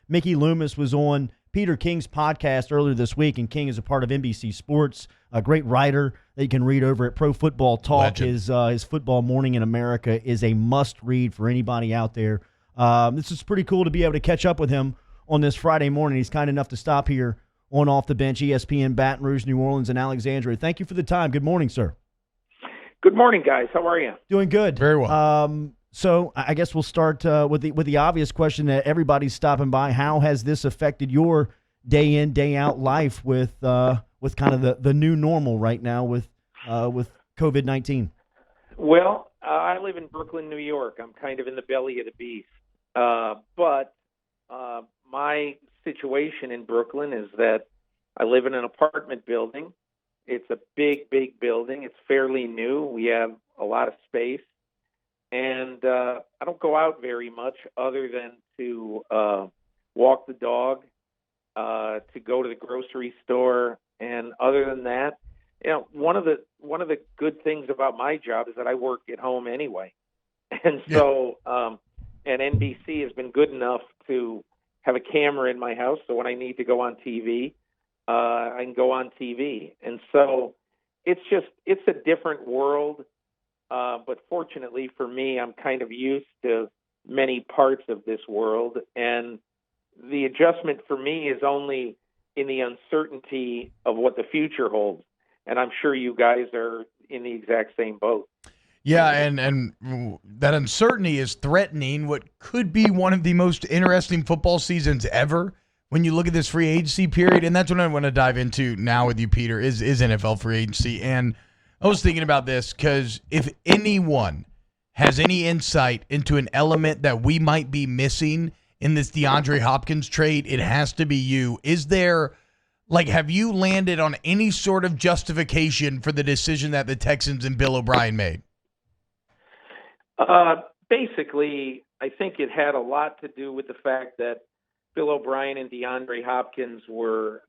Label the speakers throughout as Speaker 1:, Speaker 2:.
Speaker 1: Mickey Loomis was on Peter King's podcast earlier this week, and King is a part of NBC Sports, a great writer that you can read over at Pro Football Talk. His Football Morning in America is a must-read for anybody out there. This is pretty cool to be able to catch up with him on this Friday morning. He's kind enough to stop here on Off the Bench, ESPN, Baton Rouge, New Orleans, and Alexandria. Thank you for the time. Good morning, sir.
Speaker 2: Good morning, guys. How are you?
Speaker 1: Doing good.
Speaker 3: Very well.
Speaker 1: So I guess we'll start with the obvious question that everybody's stopping by. How has this affected your day in, day out life with kind of the new normal right now with COVID-19?
Speaker 2: Well, I live in Brooklyn, New York. I'm kind of in the belly of the beast. But my situation in Brooklyn is that I live in an apartment building. It's a big, big building. It's fairly new. We have a lot of space. And I don't go out very much other than to walk the dog, to go to the grocery store. And other than that, one of the good things about my job is that I work at home anyway. And so and NBC has been good enough to have a camera in my house, so when I need to go on TV, I can go on TV. And so it's a different world. But fortunately for me, I'm kind of used to many parts of this world. And the adjustment for me is only in the uncertainty of what the future holds. And I'm sure you guys are in the exact same boat.
Speaker 3: Yeah, and that uncertainty is threatening what could be one of the most interesting football seasons ever when you look at this free agency period. And that's what I want to dive into now with you, Peter, is NFL free agency. And I was thinking about this because if anyone has any insight into an element that we might be missing in this DeAndre Hopkins trade, it has to be you. Is there, have you landed on any sort of justification for the decision that the Texans and Bill O'Brien made?
Speaker 2: Basically, I think it had a lot to do with the fact that Bill O'Brien and DeAndre Hopkins were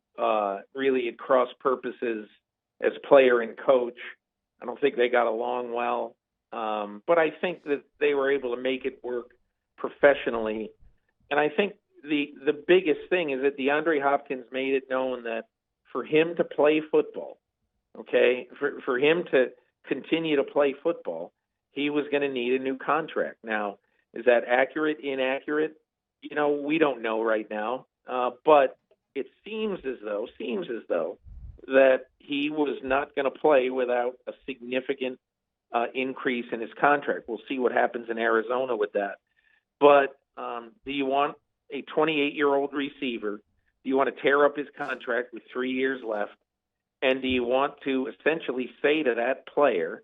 Speaker 2: really at cross purposes as player and coach. I don't think they got along well, but I think that they were able to make it work professionally. And I think the biggest thing is that DeAndre Hopkins made it known that for him to play football, for him to continue to play football, he was going to need a new contract. Now, is that accurate, inaccurate? We don't know right now, but it seems as though that he was not going to play without a significant increase in his contract. We'll see what happens in Arizona with that. But do you want a 28-year-old receiver? Do you want to tear up his contract with 3 years left? And do you want to essentially say to that player,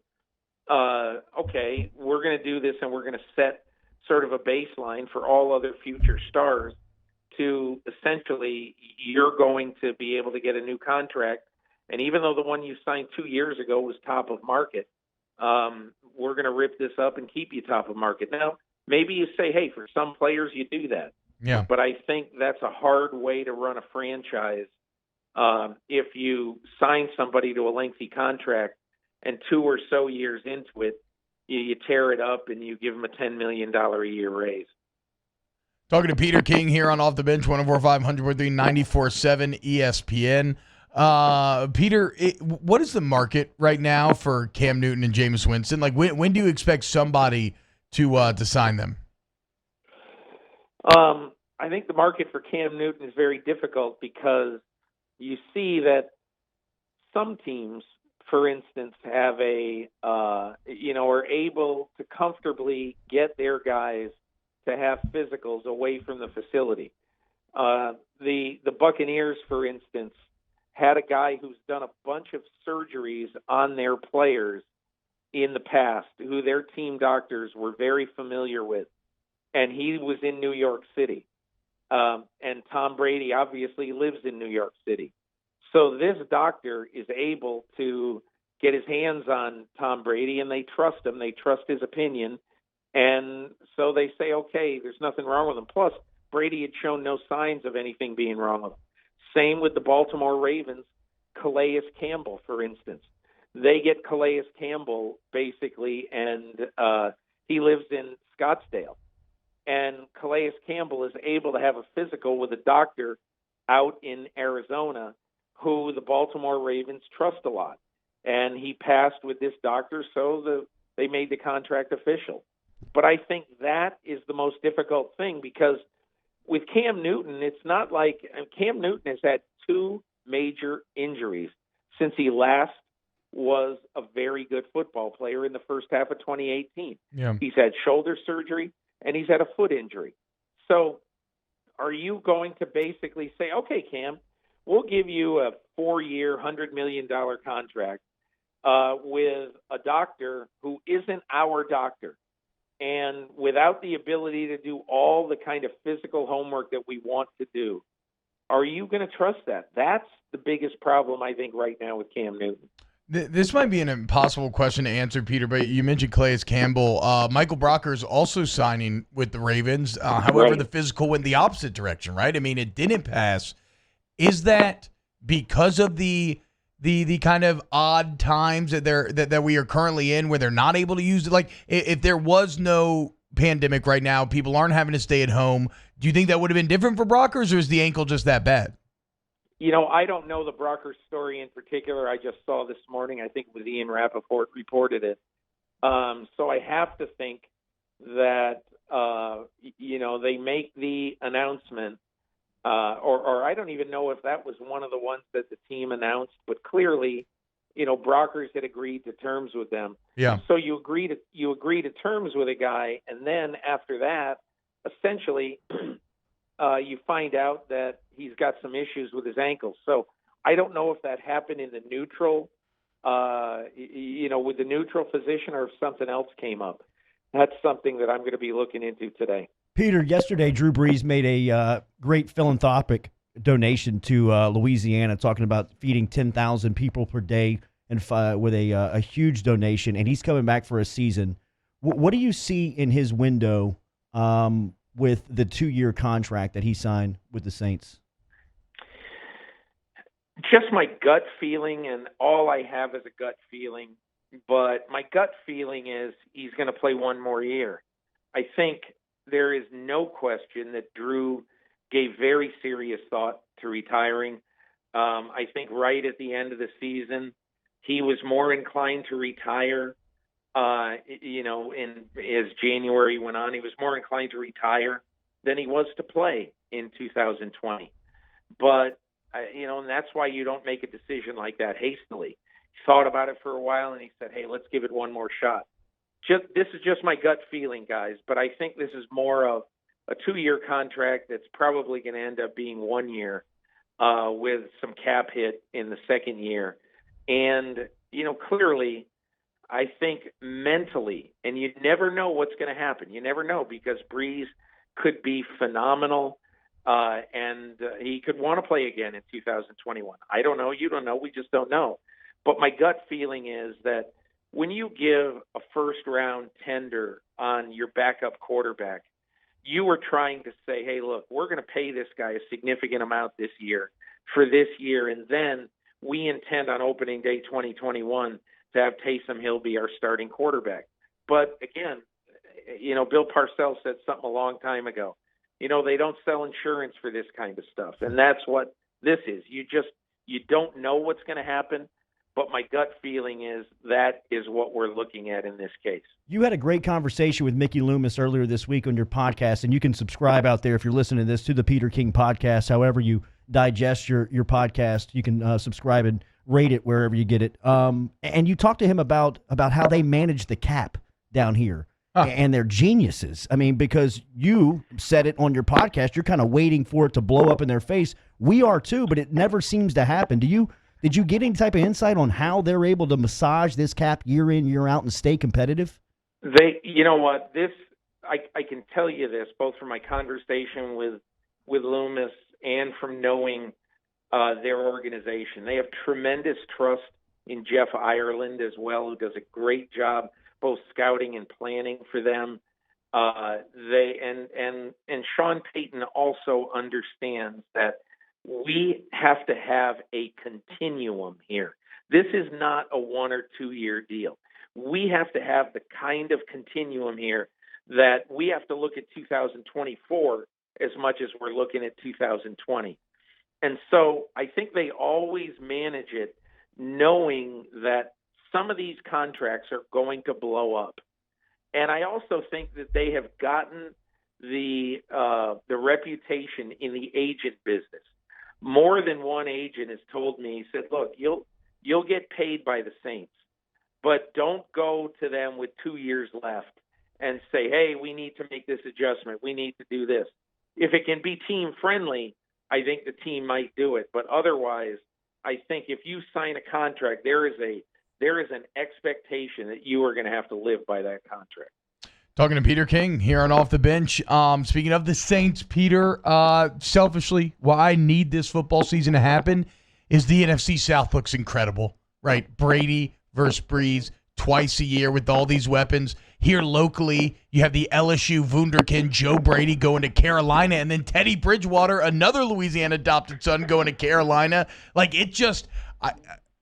Speaker 2: okay, we're going to do this and we're going to set sort of a baseline for all other future stars to essentially you're going to be able to get a new contract. And even though the one you signed 2 years ago was top of market, we're going to rip this up and keep you top of market. Now, maybe you say, hey, for some players you do that.
Speaker 3: Yeah.
Speaker 2: But I think that's a hard way to run a franchise if you sign somebody to a lengthy contract and 2 or so years into it, you tear it up and you give them a $10 million a year raise.
Speaker 3: Talking to Peter King here on Off the Bench, 104.5, 104.3, 94.7 ESPN. Peter, what is the market right now for Cam Newton and Jameis Winston? When do you expect somebody to sign them?
Speaker 2: I think the market for Cam Newton is very difficult because you see that some teams, for instance, have are able to comfortably get their guys to have physicals away from the facility. The Buccaneers, for instance, had a guy who's done a bunch of surgeries on their players in the past, who their team doctors were very familiar with, and he was in New York City. And Tom Brady obviously lives in New York City. So this doctor is able to get his hands on Tom Brady, and they trust him. They trust his opinion. And so they say, okay, there's nothing wrong with him. Plus, Brady had shown no signs of anything being wrong with him. Same with the Baltimore Ravens, Calais Campbell, for instance. They get Calais Campbell, basically, and he lives in Scottsdale. and Calais Campbell is able to have a physical with a doctor out in Arizona who the Baltimore Ravens trust a lot. And he passed with this doctor, so they made the contract official. But I think that is the most difficult thing, because with Cam Newton, it's not like Cam Newton has had 2 major injuries since he last was a very good football player in the first half of 2018.
Speaker 3: Yeah.
Speaker 2: He's had shoulder surgery and he's had a foot injury. So are you going to basically say, okay, Cam, we'll give you a 4-year, $100 million contract with a doctor who isn't our doctor, and without the ability to do all the kind of physical homework that we want to do? Are you going to trust that? That's the biggest problem, I think, right now with Cam Newton.
Speaker 3: This might be an impossible question to answer, Peter, but you mentioned Calais Campbell. Michael Brockers also signing with the Ravens. However, the physical went the opposite direction, right? I mean, it didn't pass. Is that because of the kind of odd times that we are currently in, where they're not able to use it? Like, if there was no pandemic right now, people aren't having to stay at home, do you think that would have been different for Brockers, or is the ankle just that bad?
Speaker 2: I don't know the Brockers story in particular. I just saw this morning, I think it was Ian Rappaport reported it. So I have to think that, they make the announcement, or I don't even know if that was one of the ones that the team announced, but clearly, Brockers had agreed to terms with them.
Speaker 3: Yeah.
Speaker 2: So you agree to terms with a guy, and then after that, essentially, you find out that he's got some issues with his ankles. So I don't know if that happened in the neutral, with the neutral physician, or if something else came up. That's something that I'm going to be looking into today.
Speaker 1: Peter, yesterday Drew Brees made a great philanthropic donation to Louisiana, talking about feeding 10,000 people per day, and with a huge donation, and he's coming back for a season. What do you see in his window with the 2-year contract that he signed with the Saints?
Speaker 2: Just my gut feeling, and all I have is a gut feeling, but my gut feeling is he's going to play one more year. I think there is no question that Drew gave very serious thought to retiring. I think right at the end of the season, he was more inclined to retire. As January went on, he was more inclined to retire than he was to play in 2020. But, and that's why you don't make a decision like that hastily. He thought about it for a while, and he said, hey, let's give it one more shot. This is just my gut feeling, guys, but I think this is more of a 2-year contract that's probably going to end up being 1 year with some cap hit in the second year. And, clearly, I think mentally, and you never know what's going to happen. You never know, because Brees could be phenomenal, and he could want to play again in 2021. I don't know. You don't know. We just don't know. But my gut feeling is that when you give a first-round tender on your backup quarterback, you were trying to say, hey, look, we're going to pay this guy a significant amount this year for this year, and then we intend on opening day 2021 to have Taysom Hill be our starting quarterback. But again, Bill Parcells said something a long time ago. They don't sell insurance for this kind of stuff. And that's what this is. You don't know what's going to happen. But my gut feeling is that is what we're looking at in this case.
Speaker 1: You had a great conversation with Mickey Loomis earlier this week on your podcast, and you can subscribe out there if you're listening to this to the Peter King podcast. However you digest your podcast, you can subscribe and rate it wherever you get it. And you talked to him about how they manage the cap down here. And they're geniuses. I mean, because you said it on your podcast, you're kind of waiting for it to blow up in their face. We are too, but it never seems to happen. Did you get any type of insight on how they're able to massage this cap year in, year out and stay competitive?
Speaker 2: You know what, I can tell you this, both from my conversation with Loomis and from knowing their organization. They have tremendous trust in Jeff Ireland as well, who does a great job both scouting and planning for them. And Sean Payton also understands that we have to have a continuum here. This is not a 1 or 2 year deal. We have to have the kind of continuum here that we have to look at 2024 as much as we're looking at 2020. And so I think they always manage it knowing that some of these contracts are going to blow up. And I also think that they have gotten the reputation in the agent business. More than one agent has told me, he said, look, you'll get paid by the Saints, but don't go to them with 2 years left and say, hey, we need to make this adjustment. We need to do this. If it can be team friendly, I think the team might do it. But otherwise, I think if you sign a contract, there is an expectation that you are going to have to live by that contract.
Speaker 3: Talking to Peter King here on Off the Bench. Speaking of the Saints, Peter, selfishly, why I need this football season to happen is the NFC South looks incredible, right? Brady versus Brees twice a year with all these weapons. Here locally, you have the LSU Wunderkind Joe Brady going to Carolina, and then Teddy Bridgewater, another Louisiana adopted son, going to Carolina. Like, it just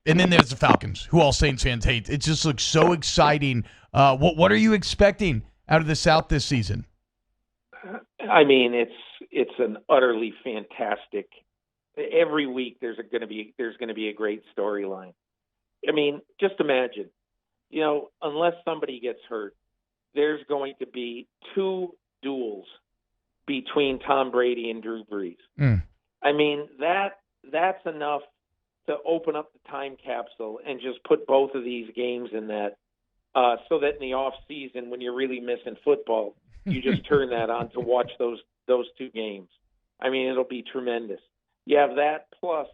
Speaker 3: and then there's the Falcons, who all Saints fans hate. It just looks so exciting. What are you expecting out of the South this season?
Speaker 2: I mean, it's an utterly fantastic. Every week there's going to be a great storyline. I mean, just imagine, unless somebody gets hurt, there's going to be 2 duels between Tom Brady and Drew Brees. I mean, that's enough to open up the time capsule and just put both of these games in that, so that in the off season, when you're really missing football, you just turn that on to watch those 2 games. I mean, it'll be tremendous. You have that, plus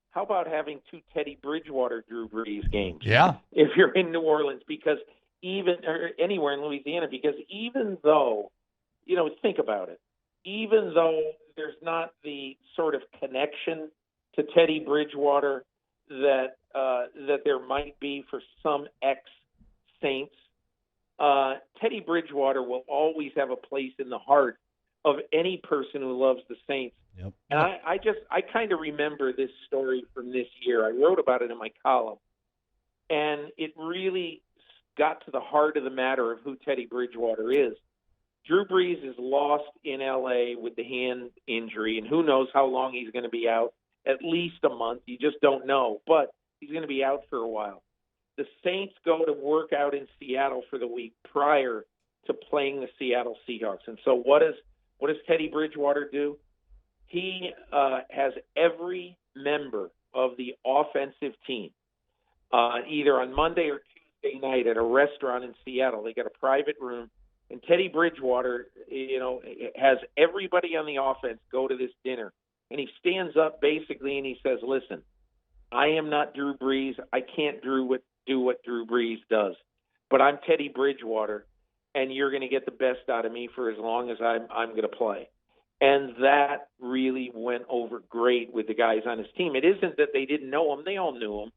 Speaker 2: how about having 2 Teddy Bridgewater Drew Brees games?
Speaker 3: Yeah.
Speaker 2: If you're in New Orleans, or anywhere in Louisiana, because even though, think about it, even though there's not the sort of connection to Teddy Bridgewater that there might be for some ex-Saints, Teddy Bridgewater will always have a place in the heart of any person who loves the Saints.
Speaker 1: Yep.
Speaker 2: And I kind of remember this story from this year. I wrote about it in my column, and it really got to the heart of the matter of who Teddy Bridgewater is. Drew Brees is lost in L.A. with the hand injury, and who knows how long he's going to be out, at least a month. You just don't know, but he's going to be out for a while. The Saints go to work out in Seattle for the week prior to playing the Seattle Seahawks. And so what does Teddy Bridgewater do? He has every member of the offensive team either on Monday or Tuesday night at a restaurant in Seattle. They got a private room, and Teddy Bridgewater, has everybody on the offense go to this dinner. And he stands up basically and he says, listen, I am not Drew Brees. I can't do what Drew Brees does, but I'm Teddy Bridgewater, and you're going to get the best out of me for as long as I'm going to play. And that really went over great with the guys on his team. It isn't that they didn't know him. They all knew him,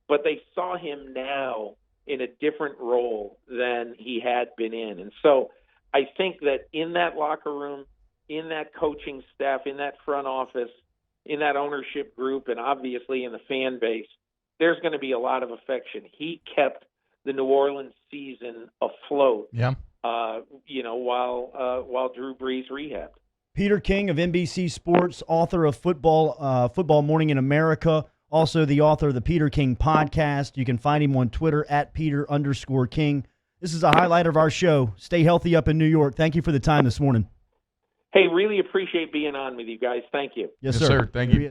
Speaker 2: but they saw him now in a different role than he had been in. And so I think that in that locker room, in that coaching staff, in that front office, in that ownership group, and obviously in the fan base, there's going to be a lot of affection. He kept the New Orleans season afloat, while Drew Brees rehabbed.
Speaker 1: Peter King of NBC Sports, author of Football Morning in America, also the author of the Peter King podcast. You can find him on Twitter at Peter_King. This is a highlight of our show. Stay healthy up in New York. Thank you for the time this morning.
Speaker 2: Hey, really appreciate being on with you guys. Thank you.
Speaker 1: Yes, sir.
Speaker 3: Thank you.